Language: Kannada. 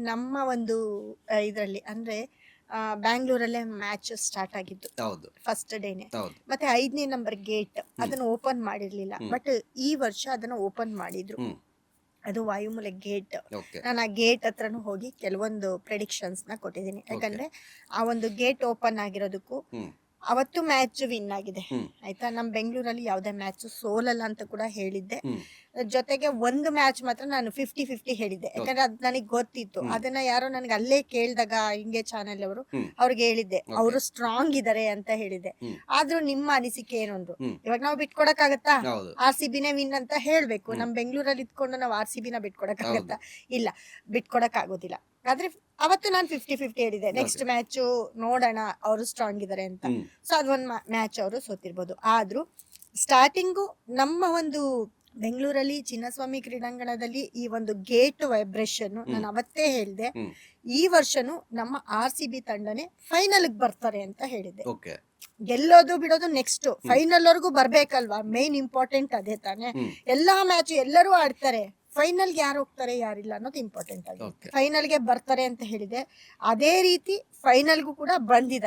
ನಮ್ಮ ಒಂದು ಇದರಲ್ಲಿ ಅಂದ್ರೆ ಬ್ಯಾಂಗ್ಳೂರಲ್ಲೇ ಮ್ಯಾಚ್ ಸ್ಟಾರ್ಟ್ ಆಗಿದ್ದು ಹೌದು ಫಸ್ಟ್ ಡೇನೆ. ಹೌದು ಮತ್ತೆ 5ನೇ ನಂಬರ್ ಗೇಟ್ ಅದನ್ನು ಓಪನ್ ಮಾಡಿರ್ಲಿಲ್ಲ, ಬಟ್ ಈ ವರ್ಷ ಅದನ್ನ ಓಪನ್ ಮಾಡಿದ್ರು. ಹ್ಮ್ ಅದು ವಾಯುಮೂಲೆ ಗೇಟ್. ಓಕೆ ನಾನು ಆ ಗೇಟ್ ಹತ್ರನೂ ಹೋಗಿ ಕೆಲವೊಂದು ಪ್ರೆಡಿಕ್ಷನ್ಸ್ ನ ಕೊಟ್ಟಿದ್ದೀನಿ. ಯಾಕಂದ್ರೆ ಆ ಒಂದು ಗೇಟ್ ಓಪನ್ ಆಗಿರೋದಕ್ಕೂ ಹ್ಮ್ ಅವತ್ತು ಮ್ಯಾಚ್ ವಿನ್ ಆಗಿದೆ. ಹ್ಮ್ ಆಯ್ತಾ, ನಮ್ಮ ಬೆಂಗಳೂರಲ್ಲಿ ಯಾವುದೇ ಮ್ಯಾಚ್ ಸೋಲಲ್ಲ ಅಂತ ಕೂಡ ಹೇಳಿದ್ದೆ. ಹ್ಮ್ ಜೊತೆಗೆ ಒಂದು ಮ್ಯಾಚ್ ಮಾತ್ರ ನಾನು 50-50 ಹೇಳಿದ್ದೆ, ಯಾಕಂದ್ರೆ ಅದು ನನಗೆ ಗೊತ್ತಿತ್ತು. ಅದನ್ನ ಯಾರೋ ನನಗೆ ಅಲ್ಲೇ ಕೇಳಿದಾಗ ಹಿಂಗೆ ಚಾನೆಲ್ ಅವರು ಅವ್ರಿಗೆ ಹೇಳಿದ್ದೆ, ಅವರು ಸ್ಟ್ರಾಂಗ್ ಇದಾರೆ ಅಂತ ಹೇಳಿದ್ದೆ. ಆದ್ರೂ ನಿಮ್ಮ ಅನಿಸಿಕೆ ಏನು ಅಂದ್ರು. ಇವಾಗ ನಾವು ಬಿಟ್ಕೊಡಕ್ಕಾಗತ್ತಾ? ಹೌದು RCBನೇ ವಿನ್ ಅಂತ ಹೇಳ್ಬೇಕು. ನಮ್ ಬೆಂಗಳೂರಲ್ಲಿ ಇದ್ಕೊಂಡು ನಾವು RCBನ ಬಿಟ್ಕೊಡಕ್ಕಾಗತ್ತಾ? ಇಲ್ಲ, ಬಿಟ್ಕೊಡಕ್ ಆಗೋದಿಲ್ಲ. ಆದ್ರೆ ಅವತ್ತು ನಾನು 50-50 ಹೇಳಿದೆ. ನೆಕ್ಸ್ಟ್ ಮ್ಯಾಚ್ ನೋಡೋಣ ಅವರು ಸ್ಟ್ರಾಂಗ್ ಇದಾರೆ ಅಂತ. ಸೊ ಅದೊಂದು ಮ್ಯಾಚ್ ಅವರು ಸೋತಿರ್ಬೋದು. ಆದ್ರೂ ಸ್ಟಾರ್ಟಿಂಗು ನಮ್ಮ ಒಂದು ಬೆಂಗಳೂರಲ್ಲಿ ಚಿನ್ನಸ್ವಾಮಿ ಕ್ರೀಡಾಂಗಣದಲ್ಲಿ ಈ ಒಂದು ಗೇಟ್ ವೈಬ್ರೇಷನ್ ನಾನು ಅವತ್ತೇ ಹೇಳಿದೆ. ಈ ವರ್ಷನು ನಮ್ಮ RCB ತಂಡನೇ ಫೈನಲ್ ಬರ್ತಾರೆ ಅಂತ ಹೇಳಿದೆ. ಓಕೆ ಗೆಲ್ಲೋದು ಬಿಡೋದು ನೆಕ್ಸ್ಟ್, ಫೈನಲ್ ವರ್ಗೂ ಬರ್ಬೇಕಲ್ವಾ? ಮೇನ್ ಇಂಪಾರ್ಟೆಂಟ್ ಅದೇ ತಾನೆ. ಎಲ್ಲಾ ಮ್ಯಾಚ್ ಎಲ್ಲರೂ ಆಡ್ತಾರೆ, ಫೈನಲ್ಗೆ ಯಾರು ಹೋಗ್ತಾರೆ ಯಾರಿಲ್ಲ ಅನ್ನೋದು ಇಂಪಾರ್ಟೆಂಟ್ ಆಗಿದೆ. ಫೈನಲ್ಗೆ ಬರ್ತಾರೆ ಅಂತ ಹೇಳಿದೆ, ಅದೇ ರೀತಿ ಫೈನಲ್ಗೂ ಕೂಡ ಬಂದಿದ್ದಾರೆ.